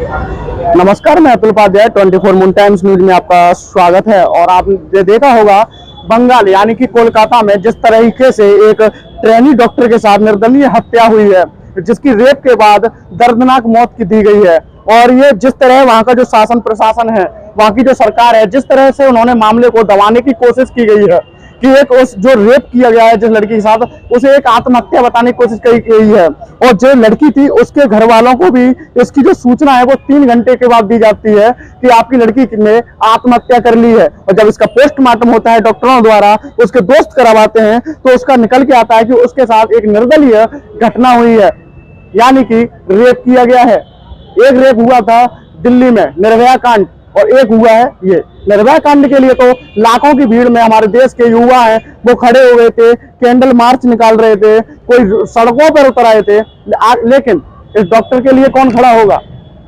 नमस्कार, मैं Atul Upadhyay 24 Moon Times News में आपका स्वागत है। और आपने देखा होगा बंगाल यानी कि कोलकाता में जिस तरीके से एक ट्रेनी डॉक्टर के साथ निर्दयनीय हत्या हुई है, जिसकी रेप के बाद दर्दनाक मौत की दी गई है। और ये जिस तरह वहां का जो शासन प्रशासन है, वहां की जो सरकार है, जिस तरह से उन्होंने मामले को दबाने की कोशिश की गई है कि एक उस जो रेप किया गया है जिस लड़की के साथ, उसे एक आत्महत्या बताने की कोशिश की गई है। और जो लड़की थी उसके घर वालों को भी इसकी जो सूचना है वो 3 घंटे के बाद दी जाती है कि आपकी लड़की ने आत्महत्या कर ली है। और जब इसका पोस्टमार्टम होता है डॉक्टरों द्वारा, उसके दोस्त करवाते हैं, तो उसका निकल के आता है कि उसके साथ एक निर्दयनीय घटना हुई है, यानी कि रेप किया गया है। एक रेप हुआ था दिल्ली में निर्भया कांड, और एक हुआ है ये निर्भया कांड। के लिए तो लाखों की भीड़ में हमारे देश के युवा हैं वो खड़े हो गए थे, कैंडल मार्च निकाल रहे थे, कोई सड़कों पर उतर आए थे। लेकिन इस डॉक्टर के लिए कौन खड़ा होगा?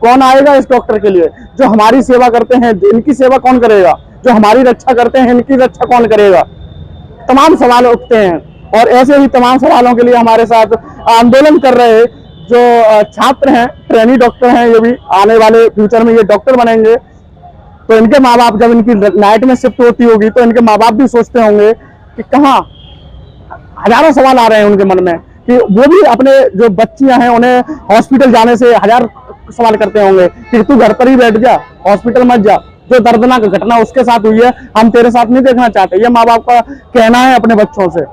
कौन आएगा इस डॉक्टर के लिए? जो हमारी सेवा करते हैं, इनकी सेवा कौन करेगा? जो हमारी रक्षा करते हैं, इनकी रक्षा कौन करेगा? तमाम सवाल उठते हैं। और ऐसे ही तमाम सवालों के लिए हमारे साथ आंदोलन कर रहे जो छात्र हैं, ट्रेनी डॉक्टर हैं, ये भी आने वाले फ्यूचर में ये डॉक्टर बनेंगे। तो इनके माँ बाप जब इनकी नाइट में शिफ्ट होती होगी तो इनके माँ बाप भी सोचते होंगे कि कहाँ, हजारों सवाल आ रहे हैं उनके मन में कि वो भी अपने जो बच्चियां हैं उन्हें हॉस्पिटल जाने से हजार सवाल करते होंगे कि तू घर पर ही बैठ जा, हॉस्पिटल मत जा। जो दर्दनाक घटना उसके साथ हुई है हम तेरे साथ नहीं देखना चाहते, ये माँ बाप का कहना है अपने बच्चों से।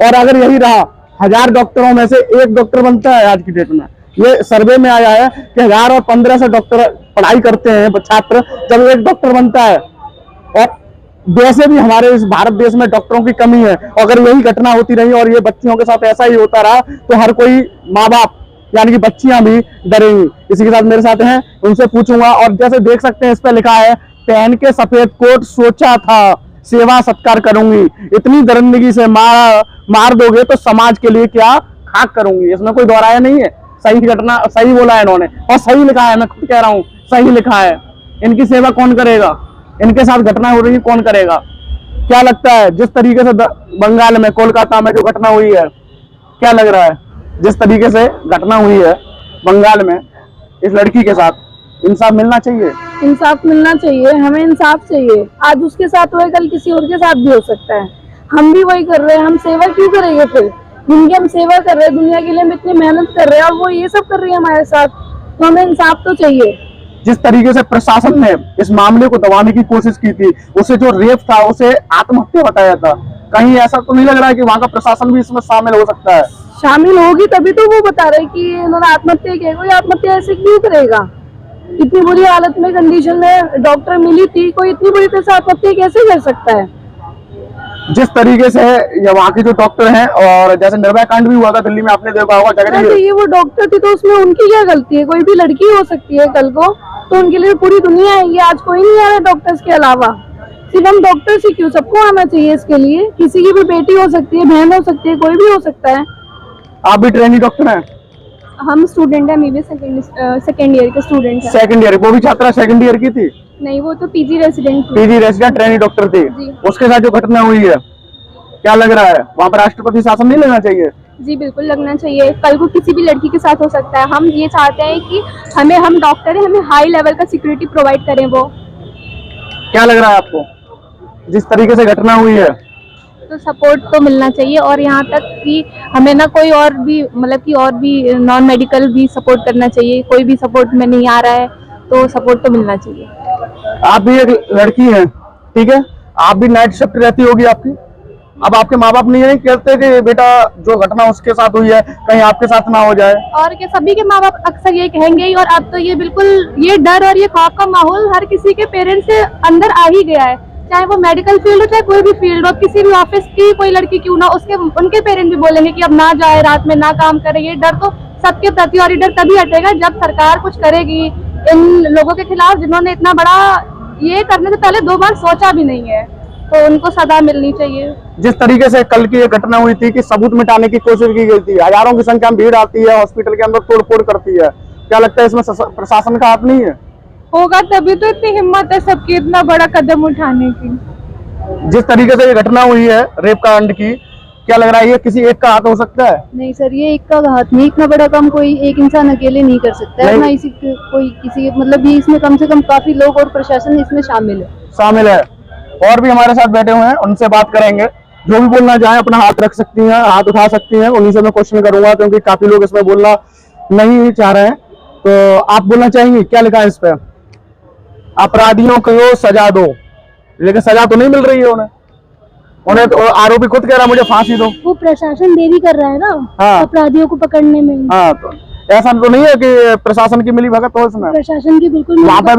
और अगर यही रहा, 1000 डॉक्टरों में से एक डॉक्टर बनता है आज की डेट में। ये सर्वे में आया है कि 1000 और 1500 डॉक्टर पढ़ाई करते हैं छात्र, जब एक डॉक्टर बनता है। और वैसे भी हमारे इस भारत देश में डॉक्टरों की कमी है। अगर यही घटना होती रही और ये बच्चियों के साथ ऐसा ही होता रहा तो हर कोई माँ बाप यानी कि बच्चियां भी डरेंगी। इसी के साथ मेरे साथ हैं, उनसे पूछूंगा। और जैसे देख सकते हैं इस पे लिखा है, पहन के सफेद कोट सोचा था सेवा सत्कार करूंगी, इतनी दरिंदगी से मार दोगे तो समाज के लिए क्या खाक करूंगी। इसमें कोई दोहराया नहीं है, सही घटना सही बोला है इन्होंने और सही लिखा है। मैं खुद कह रहा हूँ सही लिखा है। इनकी सेवा कौन करेगा? इनके साथ घटना हो रही है कौन करेगा? क्या लगता है जिस तरीके से बंगाल में कोलकाता में जो घटना हुई है, क्या लग रहा है जिस तरीके से घटना हुई है बंगाल में इस लड़की के साथ, इंसाफ मिलना चाहिए? इंसाफ मिलना चाहिए, हमें इंसाफ चाहिए। आज उसके साथ हुआ, कल किसी और के साथ भी हो सकता है। हम भी वही कर रहे हैं, हम सेवा क्यों करेंगे फिर? जिनकी हम सेवा कर रहे हैं, दुनिया के लिए हम इतनी मेहनत कर रहे हैं और वो ये सब कर रही है हमारे साथ, तो हमें इंसाफ तो चाहिए। जिस तरीके से प्रशासन ने इस मामले को दबाने की कोशिश की थी, उसे जो रेप था उसे आत्महत्या बताया था, कहीं ऐसा तो नहीं लग रहा है कि वहाँ का प्रशासन भी इसमें शामिल हो सकता है? शामिल होगी तभी तो वो बता रहे कि उन्होंने आत्महत्या की। कोई आत्महत्या ऐसे क्यों करेगा? इतनी बुरी हालत में कंडीशन में डॉक्टर मिली थी, कोई इतनी बुरी तरह से आत्महत्या कैसे कर सकता है? जिस तरीके से वहाँ के जो डॉक्टर हैं, और जैसे निर्भया कांड भी हुआ था दिल्ली में, आपने देखा होगा जगह ये वो डॉक्टर थी तो उसमें उनकी क्या गलती है? कोई भी लड़की हो सकती है कल को, तो उनके लिए पूरी दुनिया है। ये आज कोई नहीं आ रहा डॉक्टर्स के अलावा, सिर्फ हम डॉक्टर्स ही क्यों, सबको आना चाहिए इसके लिए। किसी की भी बेटी हो सकती है, बहन हो सकती है, कोई भी हो सकता है। आप भी ट्रेनी डॉक्टर हैं? हम स्टूडेंट है, मैं भी सेकेंड ईयर के स्टूडेंट है। Second year? वो भी छात्रा सेकंड ईयर की थी? नहीं, वो तो पीजी रेसिडेंट थी। पीजी रेसिडेंट ट्रेनी डॉक्टर थी। उसके साथ जो घटना हुई है, क्या लग रहा है वहाँ पर राष्ट्रपति शासन नहीं लेना चाहिए? जी बिल्कुल लगना चाहिए। कल को किसी भी लड़की के साथ हो सकता है। हम ये चाहते हैं कि हम डॉक्टर हैं, हमें हाई लेवल का सिक्योरिटी प्रोवाइड करें। वो क्या लग रहा है आपको जिस तरीके से घटना हुई है? तो सपोर्ट तो मिलना चाहिए। और यहाँ तक कि हमें ना कोई और भी मतलब कि और भी नॉन मेडिकल भी सपोर्ट करना चाहिए। कोई भी सपोर्ट में नहीं आ रहा है तो सपोर्ट तो मिलना चाहिए। आप भी एक लड़की हैं, ठीक है, आप भी नाइट शिफ्ट रहती होगी आपकी। अब आपके माँ बाप नहीं कहते कि बेटा जो घटना उसके साथ हुई है कहीं आपके साथ ना हो जाए? और क्या, सभी के माँ बाप अक्सर ये कहेंगे ही। और अब तो ये बिल्कुल ये डर और ये खौफ का माहौल हर किसी के पेरेंट्स से अंदर आ ही गया है। चाहे वो मेडिकल फील्ड हो, चाहे कोई भी फील्ड हो, किसी भी ऑफिस की कोई लड़की क्यों ना, उनके पेरेंट्स भी बोलेंगे कि अब ना जाए, रात में ना काम करे। ये डर तो सबके प्रति, और ये डर तभी हटेगा जब सरकार कुछ करेगी इन लोगों के खिलाफ जिन्होंने इतना बड़ा ये करने से पहले 2 बार सोचा भी नहीं है। तो उनको सजा मिलनी चाहिए। जिस तरीके से कल की ये घटना हुई थी कि सबूत मिटाने की कोशिश की गई थी, हजारों की संख्या में भीड़ आती है, हॉस्पिटल के अंदर तोड़फोड़ करती है, क्या लगता है इसमें प्रशासन का हाथ नहीं है? होगा तभी तो इतनी हिम्मत है सबकी इतना बड़ा कदम उठाने की। जिस तरीके से ये घटना हुई है रेप कांड की, क्या लग रहा है ये किसी एक का हाथ हो सकता है? नहीं सर, ये एक का हाथ नहीं, इतना बड़ा काम कोई एक इंसान अकेले नहीं कर सकता है, नहीं। ना इसी कोई किसी मतलब भी इसमें कम से कम काफी लोग और प्रशासन इसमें शामिल है। और भी हमारे साथ बैठे हुए हैं, उनसे बात करेंगे। जो भी बोलना चाहे अपना हाथ रख सकती हैं, हाथ उठा सकती हैं, उन्हीं से मैं क्वेश्चन करूंगा क्योंकि काफी लोग इसमें बोलना नहीं चाह रहे हैं। तो आप बोलना चाहेंगे? क्या लिखा है इस पे? अपराधियों को सजा दो, लेकिन सजा तो नहीं मिल रही है उन्हें तो आरोपी खुद कह रहा है मुझे फांसी दो। वो प्रशासन देरी कर रहा है ना हाँ। अपराधियों को पकड़ने में। हाँ, तो ऐसा तो नहीं है कि प्रशासन की मिली भगत हो इसमें? प्रशासन की बिल्कुल वहाँ पे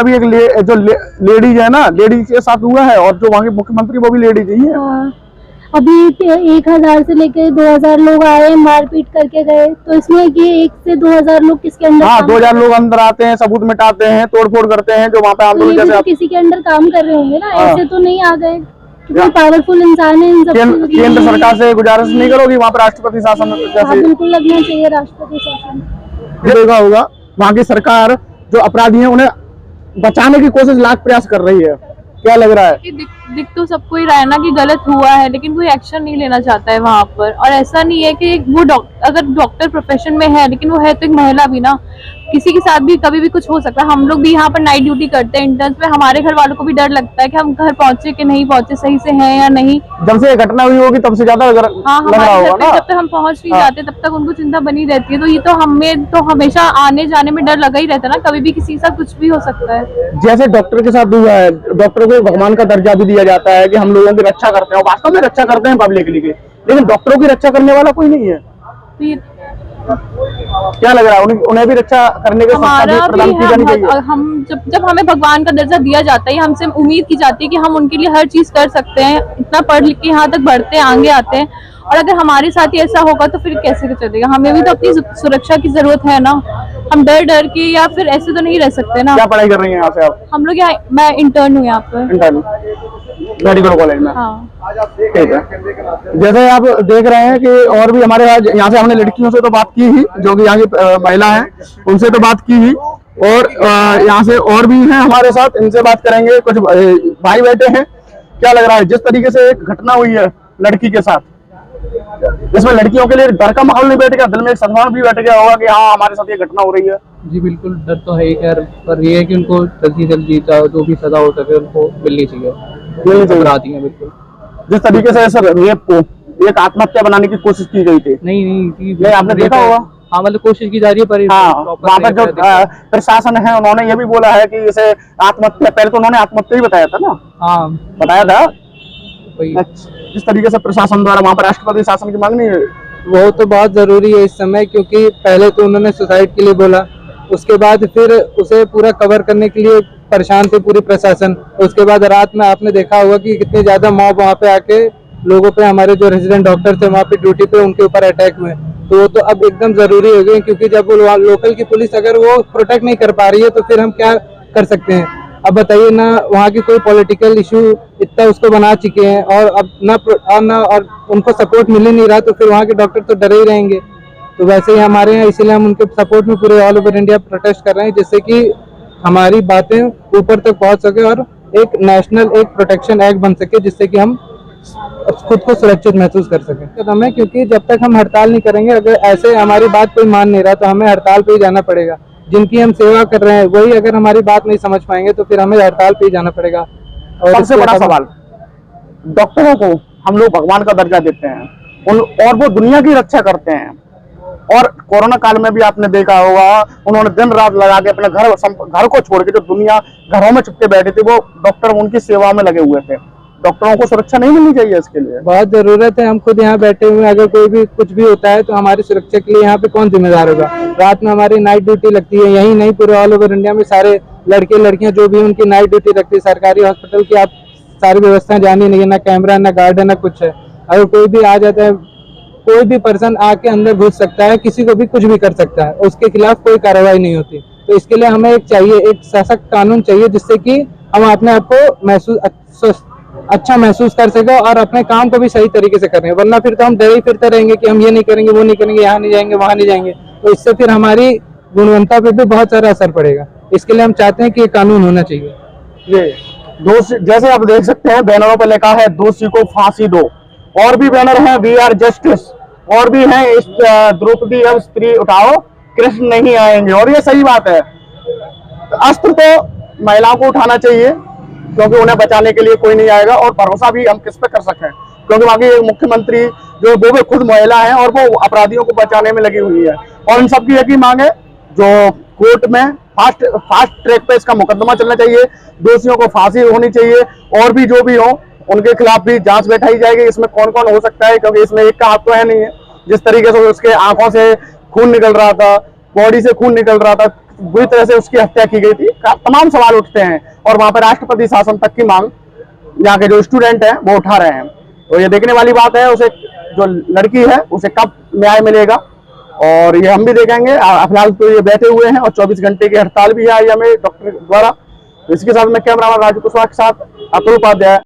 भी एक जो लेडीज है ना, लेडीज के साथ हुआ है, और जो वहाँ के मुख्यमंत्री वो भी लेडीज ही है। हाँ। अभी 1000 से लेकर 2000 लोग आए, मारपीट करके गए, तो इसमें ये 1 से 2000 लोग किसके अंदर? हाँ, 2000 लोग अंदर आते हैं, सबूत मिटाते हैं, तोड़फोड़ करते हैं, जो वहाँ पे आंदोलन तो जैसे किसी के अंदर काम कर रहे होंगे ना, हाँ। ऐसे तो नहीं आ गए। कितने पावरफुल इंसान है इन सब केंद्र सरकार से गुजारिश नहीं करोगी वहाँ पर राष्ट्रपति शासन जैसे? बिल्कुल लगना चाहिए राष्ट्रपति शासन। देखा होगा वहाँ की सरकार जो अपराधी हैं उन्हें बचाने की कोशिश लाख प्रयास कर रही है। क्या लग रहा है? दिख तो सबको ही रहा है ना कि गलत हुआ है, लेकिन कोई एक्शन नहीं लेना चाहता है वहाँ पर। और ऐसा नहीं है कि वो अगर डॉक्टर प्रोफेशन में है, लेकिन वो है तो एक महिला भी ना, किसी के साथ भी कभी भी कुछ हो सकता है। हम लोग भी यहाँ पर नाइट ड्यूटी करते हैं इंटर्न्स में, हमारे घर वालों को भी डर लगता है कि हम घर पहुंचे कि नहीं पहुंचे, सही से हैं या नहीं। जब से ये घटना हुई होगी तब से ज्यादा हाँ, लग रहा हमारे होगा ना। जब तक हम पहुंच नहीं जाते तब तक उनको चिंता बनी रहती है। तो ये तो हमें तो हमेशा आने जाने में डर लगा ही रहता है ना, कभी भी किसी के साथ कुछ भी हो सकता है। जैसे डॉक्टर के साथ हुआ है, डॉक्टर को भगवान का दर्जा भी दिया जाता है कि हम लोगों की रक्षा करते हैं, वास्तव में रक्षा करते हैं पब्लिक के लिए, लेकिन डॉक्टरों की रक्षा करने वाला कोई नहीं है। तो ये क्या लग रहा है उन्हें भी रक्षा करने के हमारा प्रदान की जानी चाहिए? हम जब हमें भगवान का दर्जा दिया जाता है, हमसे उम्मीद की जाती है कि हम उनके लिए हर चीज कर सकते हैं, इतना पढ़ लिख के यहाँ तक बढ़ते हैं, आगे आते हैं। और अगर हमारे साथ ही ऐसा होगा तो फिर कैसे चलेगा? हमें भी तो अपनी सुरक्षा की जरूरत है ना। हम डर के या फिर ऐसे तो नहीं रह सकते ना। क्या पढ़ाई कर रही हैं यहाँ से आप? हम लोग यहाँ, मैं इंटर्न हूँ यहाँ पर मेडिकल कॉलेज में। हाँ। ठीक है। जैसे आप देख रहे हैं कि और भी हमारे यहाँ से हमने लड़कियों से तो बात की ही, जो कि यहाँ की महिला हैं, उनसे तो बात की ही, और यहाँ से और भी हैं हमारे साथ, इनसे बात करेंगे। कुछ भाई बैठे हैं। क्या लग रहा है जिस तरीके से एक घटना हुई है लड़की के साथ, इसमें लड़कियों के लिए डर का माहौल नहीं बैठ गया, दिल में एक संभावना भी बैठ गया होगा कि हाँ हमारे साथ ये घटना हो रही है? जी बिल्कुल, डर तो है ही खैर, पर ये है कि उनको जल्दी जल्दी जो भी सजा हो सके उनको मिलनी चाहिए। अपराधी हैं बिल्कुल। जिस तरीके से सर रेप को एक आत्महत्या बनाने की कोशिश की गई थी, नहीं आपने देखा होगा। हाँ, मतलब कोशिश की जा रही है, पर हाँ, वहाँ पर जो प्रशासन है उन्होंने ये भी बोला है कि इसे आत्महत्या, पहले तो उन्होंने आत्महत्या ही बताया था ना। हाँ, बताया था। अच्छा, जिस तरीके से प्रशासन द्वारा वहाँ पर राष्ट्रपति शासन की मांग नहीं है, वो तो बहुत जरूरी है इस समय, क्योंकि पहले तो उन्होंने सुसाइड के लिए बोला, उसके बाद फिर उसे पूरा कवर करने के लिए परेशान थे पूरी प्रशासन। उसके बाद रात में आपने देखा होगा कि कितने ज्यादा मॉब वहाँ पे आके लोगों पे, हमारे जो रेजिडेंट डॉक्टर थे वहाँ पे ड्यूटी पे, उनके ऊपर अटैक हुए। तो वो तो अब एकदम जरूरी हो गए, क्योंकि जब वो लोकल की पुलिस अगर वो प्रोटेक्ट नहीं कर पा रही है तो फिर हम क्या कर सकते हैं? अब बताइए ना, वहाँ की कोई पॉलिटिकल इशू इतना उसको बना चुके हैं, और अब और उनको सपोर्ट मिल ही नहीं रहा, तो फिर वहाँ के डॉक्टर तो डरे ही रहेंगे। तो वैसे ही हमारे यहाँ, इसीलिए हम उनके सपोर्ट में पूरे ऑल ओवर इंडिया प्रोटेस्ट कर रहे हैं, जिससे कि हमारी बातें ऊपर तक पहुँच सके और एक नेशनल एक प्रोटेक्शन एक्ट बन सके, जिससे कि हम खुद को सुरक्षित महसूस कर सकें। कदम है, क्योंकि जब तक हम हड़ताल नहीं करेंगे, अगर ऐसे हमारी बात कोई मान नहीं रहा, तो हमें हड़ताल पे ही जाना पड़ेगा। जिनकी हम सेवा कर रहे हैं वही अगर हमारी बात नहीं समझ पाएंगे तो फिर हमें हड़ताल पे ही जाना पड़ेगा। और सबसे बड़ा सवाल, डॉक्टरों को हम लोग भगवान का दर्जा देते हैं और वो दुनिया की रक्षा करते हैं, और कोरोना काल में भी आपने देखा होगा उन्होंने दिन रात लगा के अपने घर को छोड़ के, जो दुनिया घरों में चुपके बैठे थे, वो डॉक्टर उनकी सेवा में लगे हुए थे। डॉक्टरों को सुरक्षा नहीं मिलनी चाहिए? इसके लिए बहुत जरूरत है। हम खुद यहाँ बैठे हुए हैं, अगर कोई भी कुछ भी होता है तो हमारी सुरक्षा के लिए यहाँ पे कौन जिम्मेदार होगा? रात में हमारी नाइट ड्यूटी लगती है, यही नहीं पूरे ऑल ओवर इंडिया में सारे लड़के लड़कियां जो भी उनकी नाइट ड्यूटी लगती है। सरकारी हॉस्पिटल की आप सारी व्यवस्थाएं जानी नहीं है, ना कैमरा, ना गार्ड है, ना कुछ है। अगर कोई भी आ जाता है, कोई भी पर्सन आके अंदर घुस सकता है, किसी को भी कुछ भी कर सकता है, उसके खिलाफ कोई कार्रवाई नहीं होती। तो इसके लिए हमें एक सशक्त कानून चाहिए, जिससे कि हम अपने आप को अच्छा महसूस कर सके और अपने काम को भी सही तरीके से करें। वरना फिर तो हम डरे ही फिरते रहेंगे कि हम ये नहीं करेंगे, वो नहीं करेंगे, यहाँ नहीं जाएंगे, वहाँ नहीं जाएंगे। तो इससे फिर हमारी गुणवत्ता पे भी बहुत सारा असर पड़ेगा। इसके लिए हम चाहते हैं कि ये कानून होना चाहिए। ये दोषी, जैसे आप देख सकते हैं बैनरों पर लिखा है दोषी को फांसी दो, और भी बैनर हैं, वी आर जस्टिस, और भी हैं, इस द्रौपदी अब स्त्री उठाओ, कृष्ण नहीं आएंगे। और ये सही बात है, अस्त्र तो महिलाओं को उठाना चाहिए क्योंकि उन्हें बचाने के लिए कोई नहीं आएगा। और भरोसा भी हम किस पे कर सकते हैं, क्योंकि वहां की मुख्यमंत्री जो वो भी खुद महिला है और वो अपराधियों को बचाने में लगी हुई है। और इन सबकी एक ही मांग है, जो कोर्ट में फास्ट ट्रैक पे इसका मुकदमा चलना चाहिए, दोषियों को फांसी होनी चाहिए, और भी जो भी हो उनके खिलाफ भी जांच बैठाई जाएगी। इसमें कौन कौन हो सकता है, क्योंकि इसमें एक का हाथ तो है नहीं है। जिस तरीके से उसके आंखों से खून निकल रहा था, बॉडी से खून निकल रहा था, बुरी तरह से उसकी हत्या की गई थी, तमाम सवाल उठते हैं। और वहां पर राष्ट्रपति शासन तक की मांग यहाँ के जो स्टूडेंट हैं वो उठा रहे हैं। तो ये देखने वाली बात है, उसे जो लड़की है उसे कब न्याय मिलेगा, और ये हम भी देखेंगे। फिलहाल तो ये बैठे हुए हैं और 24 घंटे की हड़ताल भी है हमें डॉक्टर द्वारा। तो इसके साथ मैं कैमरामैन राजू कुशवाहा के साथ अतुल उपाध्याय।